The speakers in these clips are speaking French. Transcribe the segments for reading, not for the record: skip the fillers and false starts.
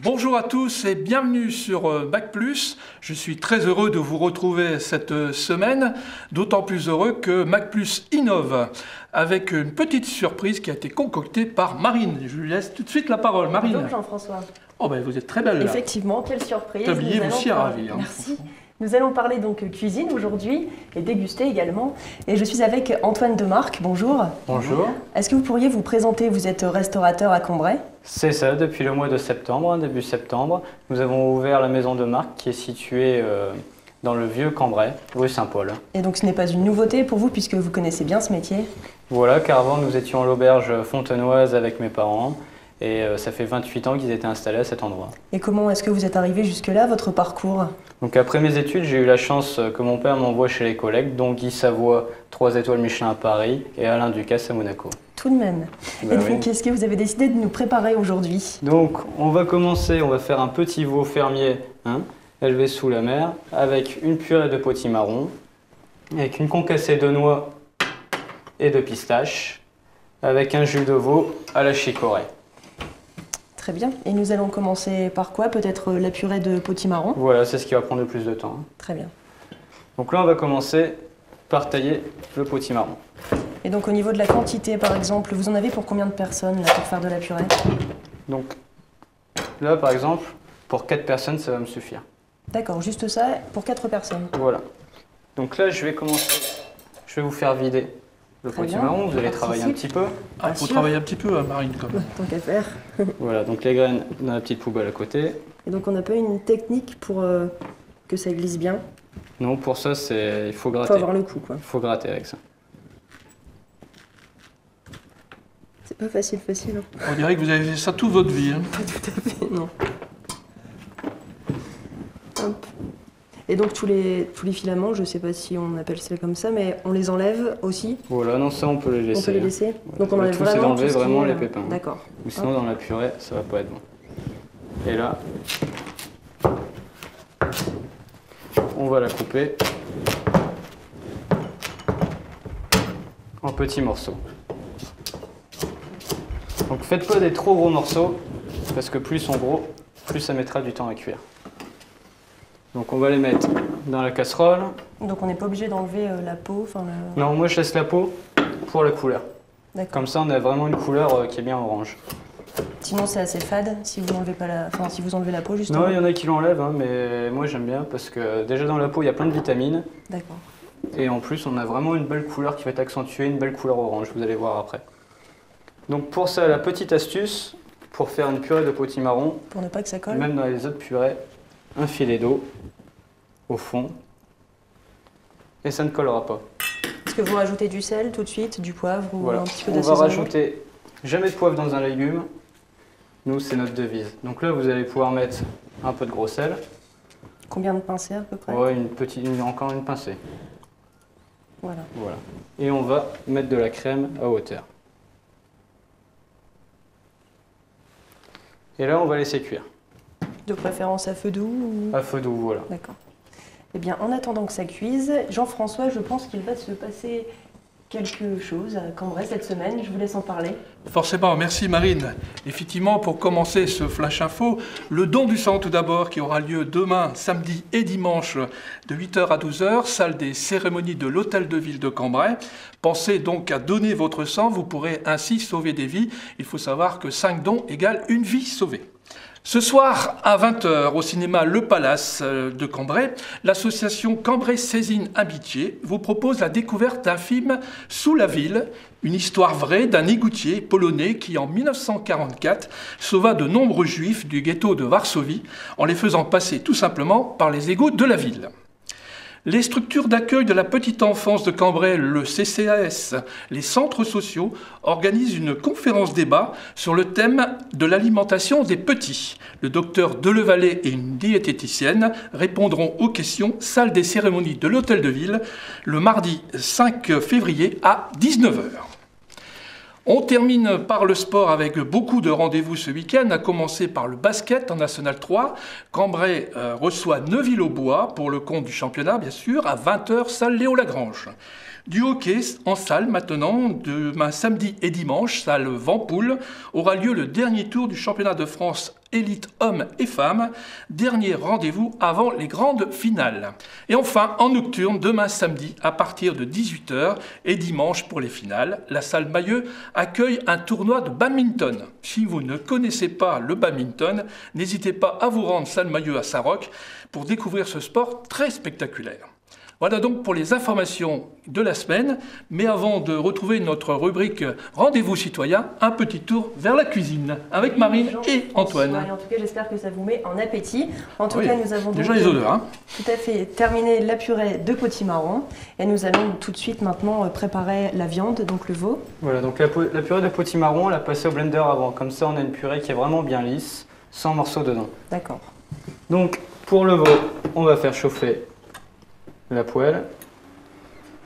Bonjour à tous et bienvenue sur Bac+. Je suis très heureux de vous retrouver cette semaine, d'autant plus heureux que Bac+ innove avec une petite surprise qui a été concoctée par Marine. Je lui laisse tout de suite la parole. Marine. Bonjour Jean-François. Oh ben vous êtes très belle là. Effectivement, quelle surprise. Tablier, vous aussi ravi. Merci. Nous allons parler donc cuisine aujourd'hui et déguster également. Et je suis avec Antoine Demarque. Bonjour. Bonjour. Est-ce que vous pourriez vous présenter? Vous êtes restaurateur à Cambrai. C'est ça, depuis le mois de septembre, début septembre, nous avons ouvert la maison Demarque qui est située dans le vieux Cambrai, rue Saint-Paul. Et donc ce n'est pas une nouveauté pour vous puisque vous connaissez bien ce métier? Voilà, car avant nous étions à l'auberge Fontenoise avec mes parents et ça fait 28 ans qu'ils étaient installés à cet endroit. Et comment est-ce que vous êtes arrivé jusque-là, votre parcours? Donc après mes études, j'ai eu la chance que mon père m'envoie chez les collègues, dont Guy Savoie, 3 étoiles Michelin à Paris et Alain Ducasse à Monaco. Tout de même. Bah et donc oui. qu'est-ce que vous avez décidé de nous préparer aujourd'hui? Donc on va commencer, on va faire un petit veau fermier élevé sous la mer avec une purée de potimarron, avec une concassée de noix et de pistaches, avec un jus de veau à la chicorée. Très bien. Et nous allons commencer par quoi? Peut-être la purée de potimarron? Voilà, c'est ce qui va prendre le plus de temps. Très bien. Donc là on va commencer par tailler le potimarron. Et donc au niveau de la quantité par exemple, vous en avez pour combien de personnes là, pour faire de la purée? Donc là par exemple, pour 4 personnes ça va me suffire. D'accord, juste ça pour 4 personnes. Voilà. Donc là je vais commencer, je vais vous faire vider le Très bien. potimarron, vous allez travailler un petit peu. Ah, il faut travailler un petit peu Marine quand même. Tant qu'à faire. Voilà, donc les graines dans la petite poubelle à côté. Et donc on n'a pas une technique pour que ça glisse bien? Non, pour ça il faut Il gratter. faut avoir le coup quoi. Il faut gratter avec ça. C'est pas facile. Hein. On dirait que vous avez fait ça toute votre vie. Pas tout à fait, non. Hop. Et donc tous les filaments, je sais pas si on appelle ça comme ça, mais on les enlève aussi? Voilà, non ça on peut les laisser. On peut les laisser? Voilà. Donc on Le enlève tout, c'est vraiment d'enlever tout ce qui vraiment est, les pépins. D'accord. Ou sinon dans la purée, ça va pas être bon. Et là, on va la couper en petits morceaux. Donc faites pas des trop gros morceaux, parce que plus ils sont gros, plus ça mettra du temps à cuire. Donc on va les mettre dans la casserole. Donc on n'est pas obligé d'enlever la peau, enfin le... Non, moi je laisse la peau pour la couleur. D'accord. Comme ça on a vraiment une couleur qui est bien orange. Sinon c'est assez fade si vous n'enlevez pas la... Enfin si vous enlevez la peau justement. Non, il y en a qui l'enlèvent, mais moi j'aime bien parce que déjà dans la peau il y a plein de vitamines. D'accord. Et en plus on a vraiment une belle couleur qui va être accentuée, une belle couleur orange, vous allez voir après. Donc pour ça, la petite astuce, pour faire une purée de potimarron, Pour ne pas que ça colle. même dans les autres purées, un filet d'eau au fond, et ça ne collera pas. Est-ce que vous rajoutez du sel tout de suite, du poivre ou Voilà. un petit peu On va d'assaisonnement? rajouter jamais de poivre dans un légume, nous c'est notre devise. Donc là vous allez pouvoir mettre un peu de gros sel, Combien de pincées à peu près? ouais, encore une pincée. Voilà. Voilà. Et on va mettre de la crème à hauteur. Et là on va laisser cuire. De préférence à feu doux ou... À feu doux, voilà. D'accord. Eh bien, en attendant que ça cuise, Jean-François, je pense qu'il va se passer quelque chose à Cambrai cette semaine. Je vous laisse en parler. Forcément, merci Marine. Effectivement, pour commencer ce Flash Info, le don du sang tout d'abord qui aura lieu demain, samedi et dimanche de 8h à 12h, salle des cérémonies de l'Hôtel de Ville de Cambrai. Pensez donc à donner votre sang, vous pourrez ainsi sauver des vies. Il faut savoir que 5 dons égale une vie sauvée. Ce soir, à 20h, au cinéma Le Palace de Cambrai, l'association Cambrai Saisine Amitié vous propose la découverte d'un film Sous la ville, une histoire vraie d'un égoutier polonais qui, en 1944, sauva de nombreux juifs du ghetto de Varsovie en les faisant passer tout simplement par les égouts de la ville. Les structures d'accueil de la petite enfance de Cambrai, le CCAS, les centres sociaux, organisent une conférence-débat sur le thème de l'alimentation des petits. Le docteur Delevalet et une diététicienne répondront aux questions, salle des cérémonies de l'Hôtel de Ville, le mardi 5 février à 19h. On termine par le sport avec beaucoup de rendez-vous ce week-end, à commencer par le basket en National 3. Cambrai reçoit Neuville-aux-Bois pour le compte du championnat, bien sûr, à 20h, salle Léo Lagrange. Du hockey en salle maintenant, demain samedi et dimanche, salle Vampoule, aura lieu le dernier tour du championnat de France élite hommes et femmes, dernier rendez-vous avant les grandes finales. Et enfin, en nocturne, demain samedi, à partir de 18h et dimanche pour les finales, la salle Mailleux accueille un tournoi de badminton. Si vous ne connaissez pas le badminton, n'hésitez pas à vous rendre salle Mailleux à Saint-Roch pour découvrir ce sport très spectaculaire. Voilà donc pour les informations de la semaine. Mais avant de retrouver notre rubrique Rendez-vous citoyen, un petit tour vers la cuisine avec Marine et Antoine. En tout cas, j'espère que ça vous met en appétit. En tout cas, nous avons déjà les odeurs. Hein. Tout à fait terminé la purée de potimarron. Et nous allons tout de suite maintenant préparer la viande, donc le veau. Voilà, donc la purée de potimarron, on l'a passée au blender avant. Comme ça, on a une purée qui est vraiment bien lisse, sans morceaux dedans. D'accord. Donc, pour le veau, on va faire chauffer la poêle.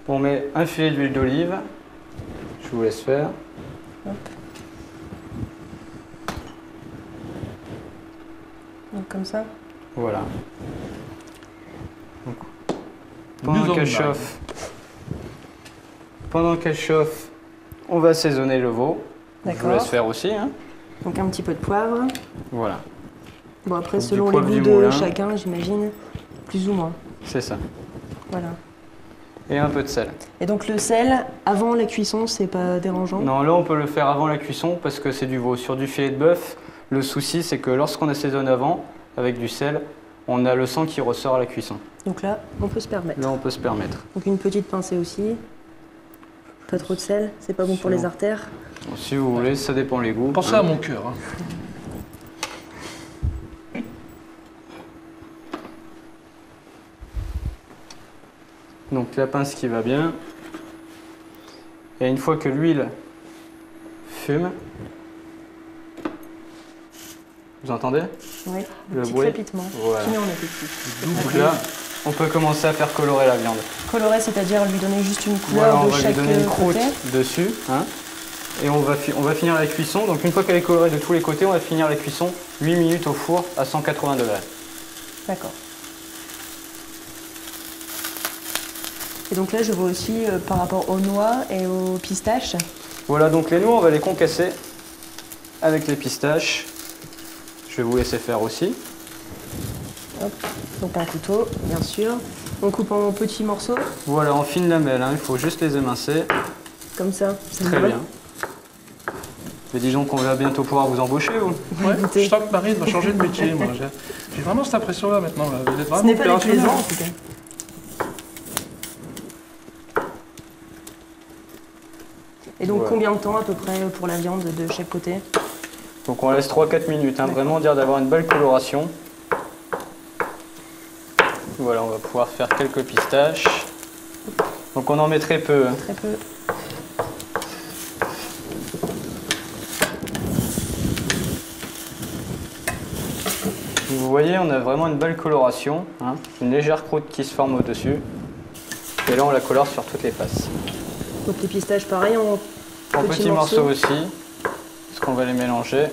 On met un filet d'huile d'olive. Je vous laisse faire. Hop. Donc comme ça. Voilà. Donc, pendant qu'elle chauffe, on va assaisonner le veau. Je vous laisse faire aussi. Hein. Donc un petit peu de poivre. Voilà. Bon après, selon les goûts de chacun, j'imagine, plus ou moins. C'est ça. Voilà. Et un peu de sel. Et donc le sel, avant la cuisson, c'est pas dérangeant? Non, là on peut le faire avant la cuisson parce que c'est du veau. Sur du filet de bœuf, le souci c'est que lorsqu'on assaisonne avant, avec du sel, on a le sang qui ressort à la cuisson. Donc là, on peut se permettre. Là on peut se permettre. Donc une petite pincée aussi. Pas trop de sel, c'est pas bon pour les artères. Bon, si vous voulez, ça dépend les goûts. Pensez à mon cœur. Hein. Donc la pince qui va bien. Et une fois que l'huile fume, vous entendez? Oui, le petit bruit. Crépitement Voilà. qui met en appétit. Donc là, on peut commencer à faire colorer la viande. Colorer, c'est-à-dire lui donner juste une couleur Voilà, on de va lui chaque donner une croûte côté. dessus. Hein, et on va finir la cuisson. Donc une fois qu'elle est colorée de tous les côtés, on va finir la cuisson 8 minutes au four à 180 degrés. D'accord. Et donc là, je vois aussi par rapport aux noix et aux pistaches. Voilà, donc les noix, on va les concasser avec les pistaches. Je vais vous laisser faire aussi. Hop. Donc un couteau, bien sûr. On coupe en petits morceaux. Voilà, en fines lamelles, hein, il faut juste les émincer. Comme ça. Très bien. Mais disons qu'on va bientôt pouvoir vous embaucher, vous. Ouais, je sens que Marine va changer de métier. Moi, j'ai vraiment cette impression-là maintenant. Là. Vous êtes vraiment Ce n'est pas opérationnel. déplaisant en tout cas. Et donc combien de temps à peu près pour la viande de chaque côté? Donc on laisse 3-4 minutes, hein, vraiment dire d'avoir une belle coloration. Voilà, on va pouvoir faire quelques pistaches. Donc on en met très peu. Hein. Très peu. Vous voyez, on a vraiment une belle coloration, hein, une légère croûte qui se forme au-dessus. Et là on la colore sur toutes les faces. Donc les pistaches pareil en petits morceaux aussi, parce qu'on va les mélanger.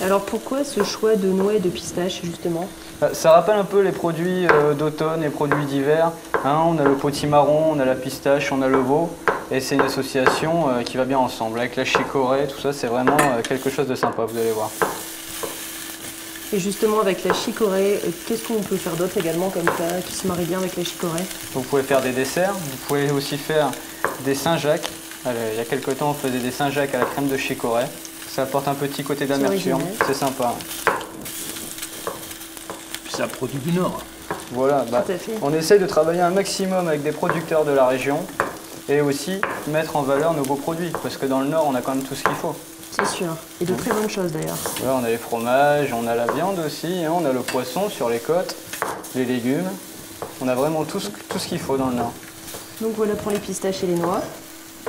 Alors pourquoi ce choix de noix et de pistaches justement? Ça rappelle un peu les produits d'automne, les produits d'hiver. Hein, on a le potimarron, on a la pistache, on a le veau. Et c'est une association qui va bien ensemble. Avec la chicorée, tout ça, c'est vraiment quelque chose de sympa, vous allez voir. Et justement avec la chicorée, qu'est-ce qu'on peut faire d'autre également comme ça, qui se marie bien avec la chicorée? Vous pouvez faire des desserts, vous pouvez aussi faire des Saint-Jacques. Il y a quelques temps, on faisait des Saint-Jacques à la crème de chicorée. Ça apporte un petit côté d'amertume, c'est sympa. C'est un produit du Nord. Voilà, on essaye de travailler un maximum avec des producteurs de la région et aussi mettre en valeur nos beaux produits, parce que dans le Nord, on a quand même tout ce qu'il faut. C'est sûr, et de très bonnes choses d'ailleurs. Voilà, on a les fromages, on a la viande aussi, hein, on a le poisson sur les côtes, les légumes. On a vraiment tout ce qu'il faut dans le Nord. Donc voilà pour les pistaches et les noix.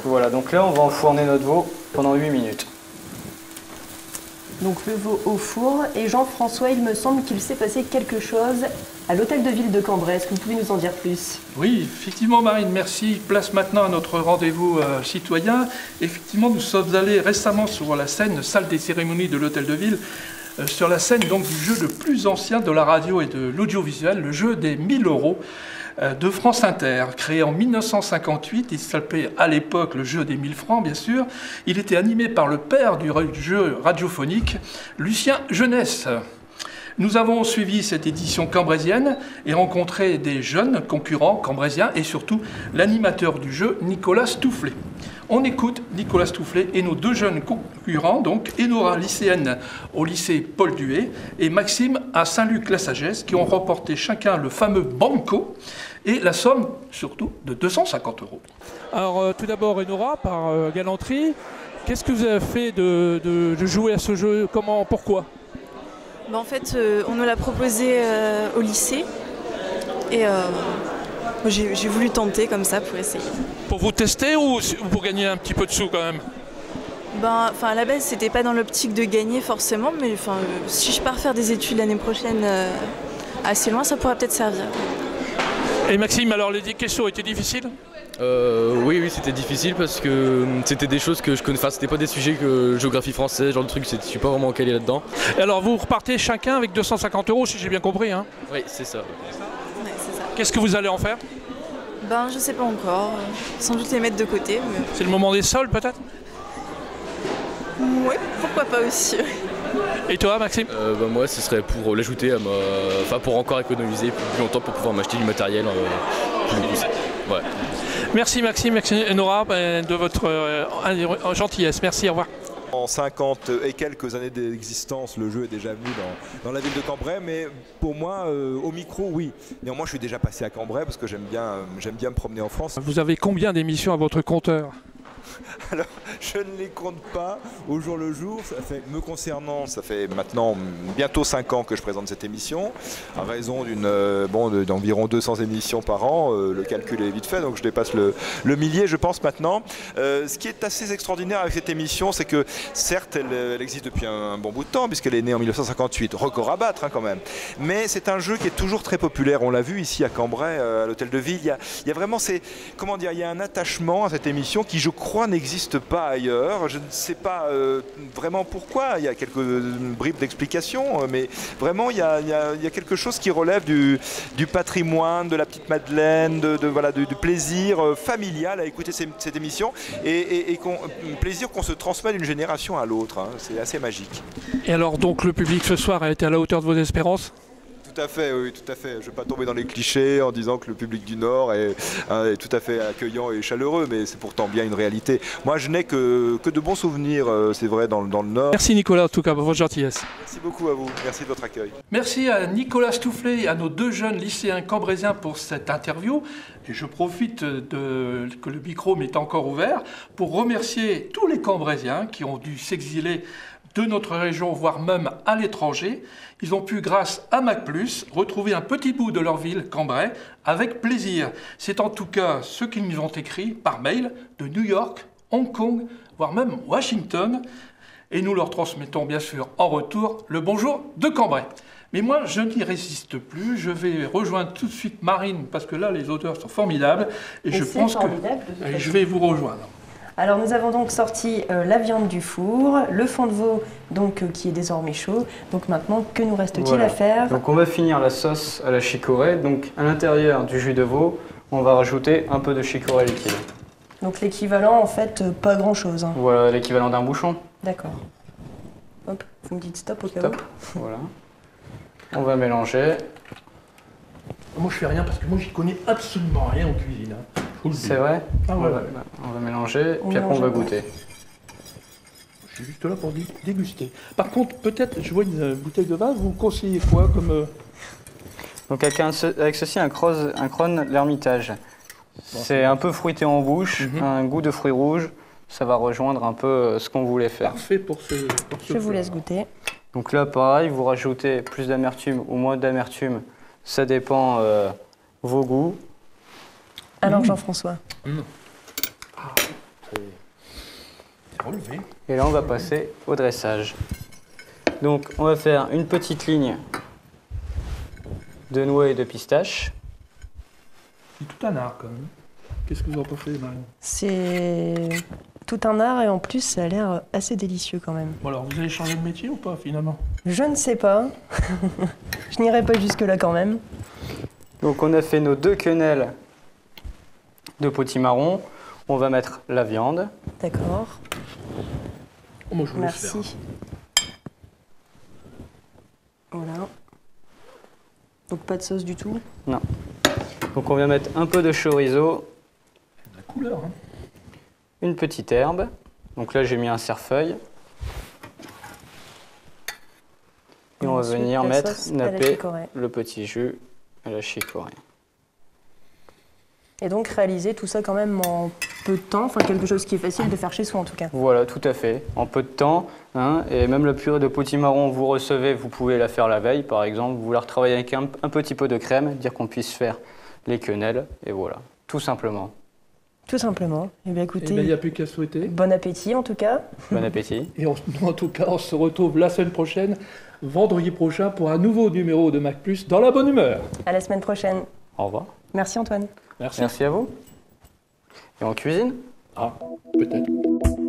Voilà, donc là, on va enfourner notre veau pendant 8 minutes. Donc le veau au four. Et Jean-François, il me semble qu'il s'est passé quelque chose à l'hôtel de ville de Cambrai. Est-ce que vous pouvez nous en dire plus? Oui, effectivement, Marine, merci. Place maintenant à notre rendez-vous citoyen. Effectivement, nous sommes allés récemment sur la scène, salle des cérémonies de l'hôtel de ville, sur la scène donc du jeu le plus ancien de la radio et de l'audiovisuel, le jeu des 1000 euros de France Inter. Créé en 1958, il s'appelait à l'époque le jeu des 1000 francs, bien sûr. Il était animé par le père du jeu radiophonique, Lucien Jeunesse. Nous avons suivi cette édition cambrésienne et rencontré des jeunes concurrents cambrésiens et surtout l'animateur du jeu, Nicolas Stoufflet. On écoute Nicolas Stoufflet et nos deux jeunes concurrents, donc Enora, lycéenne au lycée Paul Duhet, et Maxime à Saint-Luc-la-Sagesse, qui ont remporté chacun le fameux Banco et la somme surtout de 250 €. Alors tout d'abord Enora, par galanterie, qu'est-ce que vous avez fait de jouer à ce jeu? Comment, pourquoi? En fait, on nous l'a proposé au lycée et j'ai voulu tenter comme ça pour essayer. Pour vous tester ou pour gagner un petit peu de sous quand même? À la base, c'était pas dans l'optique de gagner forcément, mais si je pars faire des études l'année prochaine assez loin, ça pourrait peut-être servir. Et Maxime, alors les questions étaient difficiles? Oui, c'était difficile parce que c'était des choses que je connais. Enfin, c'était pas des sujets que géographie française, genre de truc, je suis pas vraiment calé là-dedans. Et alors vous repartez chacun avec 250 € si j'ai bien compris, hein? Oui, c'est ça. Ouais, c'est ça. Qu'est-ce que vous allez en faire? Je sais pas encore. Sans doute les mettre de côté. Mais... C'est le moment des soldes peut-être? Oui, pourquoi pas aussi. Et toi, Maxime? Moi, ce serait pour l'ajouter à ma... Enfin, pour encore économiser plus longtemps pour pouvoir m'acheter du matériel plus poussé. Ouais. Merci Maxime, merci Enora de votre gentillesse. Merci, au revoir. En 50 et quelques années d'existence, le jeu est déjà venu dans la ville de Cambrai, mais pour moi, au micro, oui. Néanmoins, je suis déjà passé à Cambrai parce que j'aime bien me promener en France. Vous avez combien d'émissions à votre compteur? Alors, je ne les compte pas au jour le jour. Me concernant, ça fait maintenant bientôt 5 ans que je présente cette émission, à raison d'environ 200 émissions par an. Le calcul est vite fait, donc je dépasse le millier, je pense, maintenant. Ce qui est assez extraordinaire avec cette émission, c'est que, certes, elle existe depuis un bon bout de temps, puisqu'elle est née en 1958, record à battre quand même. Mais c'est un jeu qui est toujours très populaire. On l'a vu ici à Cambrai, à l'hôtel de ville. Il y a vraiment il y a un attachement à cette émission qui, je crois, n'existe pas ailleurs. Je ne sais pas vraiment pourquoi. Il y a quelques bribes d'explications, mais vraiment il y a quelque chose qui relève du patrimoine, de la petite Madeleine, du plaisir familial à écouter cette émission et plaisir qu'on se transmet d'une génération à l'autre. Hein. C'est assez magique. Et alors donc le public ce soir a été à la hauteur de vos espérances? Tout à fait, oui, tout à fait. Je ne vais pas tomber dans les clichés en disant que le public du Nord est tout à fait accueillant et chaleureux, mais c'est pourtant bien une réalité. Moi, je n'ai que de bons souvenirs, c'est vrai, dans le Nord. Merci Nicolas, en tout cas, pour votre gentillesse. Merci beaucoup à vous. Merci de votre accueil. Merci à Nicolas Stoufflet et à nos deux jeunes lycéens cambrésiens pour cette interview. Et je profite que le micro m'est encore ouvert pour remercier tous les Cambrésiens qui ont dû s'exiler de notre région, voire même à l'étranger. Ils ont pu, grâce à Mac+, retrouver un petit bout de leur ville, Cambrai, avec plaisir. C'est en tout cas ce qu'ils nous ont écrit par mail de New York, Hong Kong, voire même Washington. Et nous leur transmettons bien sûr en retour le bonjour de Cambrai. Mais moi, je n'y résiste plus. Je vais rejoindre tout de suite Marine, parce que là, les odeurs sont formidables. Et je pense que je vais vous rejoindre. Alors nous avons donc sorti la viande du four, le fond de veau donc, qui est désormais chaud. Donc maintenant, que nous reste-t-il à faire? Donc on va finir la sauce à la chicorée. Donc à l'intérieur du jus de veau, on va rajouter un peu de chicorée liquide. Donc l'équivalent en fait, pas grand-chose. Hein. Voilà, l'équivalent d'un bouchon. D'accord. Hop, vous me dites stop au cas Stop, voilà. On va mélanger. Moi, je fais rien parce que moi, j'y connais absolument rien en cuisine. Hein. C'est vrai? Ah ouais. On va mélanger, puis après on va goûter. Je suis juste là pour déguster. Par contre, peut-être, je vois une bouteille de vin, vous conseillez quoi comme... Donc avec ceci, un Krone l'Ermitage. C'est un peu fruité en bouche, un goût de fruits rouges. Ça va rejoindre un peu ce qu'on voulait faire. Parfait pour ce Je vous laisse goûter. Donc là, pareil, vous rajoutez plus d'amertume ou moins d'amertume. Ça dépend vos goûts. Alors Jean-François. C'est relevé. Et là, on va passer au dressage. Donc on va faire une petite ligne de noix et de pistache. C'est tout un art quand même. Qu'est-ce que vous en pensez, Marine? C'est tout un art et en plus ça a l'air assez délicieux quand même. Bon alors, vous allez changer de métier ou pas finalement? Je ne sais pas. Je n'irai pas jusque-là quand même. Donc on a fait nos 2 quenelles de potimarron. On va mettre la viande. D'accord. Oh, moi je vous laisse faire. Merci. Voilà. Donc pas de sauce du tout. Non. Donc on vient mettre un peu de chorizo, La couleur, hein. une petite herbe. Donc là j'ai mis un cerfeuil. Et on va Ensuite, venir la mettre, sauce à la napper chicorée. le petit jus à la chicorée. Et donc réaliser tout ça quand même en peu de temps, enfin quelque chose qui est facile de faire chez soi en tout cas. Voilà, tout à fait. En peu de temps. Hein, et même la purée de potimarron, vous recevez, vous pouvez la faire la veille par exemple. Vous la retravaillez avec un petit peu de crème, dire qu'on puisse faire les quenelles. Et voilà, tout simplement. Tout simplement. Eh bien Eh écoutez, bien, il n'y a plus qu'à souhaiter. bon appétit en tout cas. Bon appétit. Et nous, en tout cas, on se retrouve la semaine prochaine, vendredi prochain, pour un nouveau numéro de Mac+, dans la bonne humeur. À la semaine prochaine. Au revoir. Merci Antoine. Merci. Merci à vous. Et on cuisine? Ah, peut-être.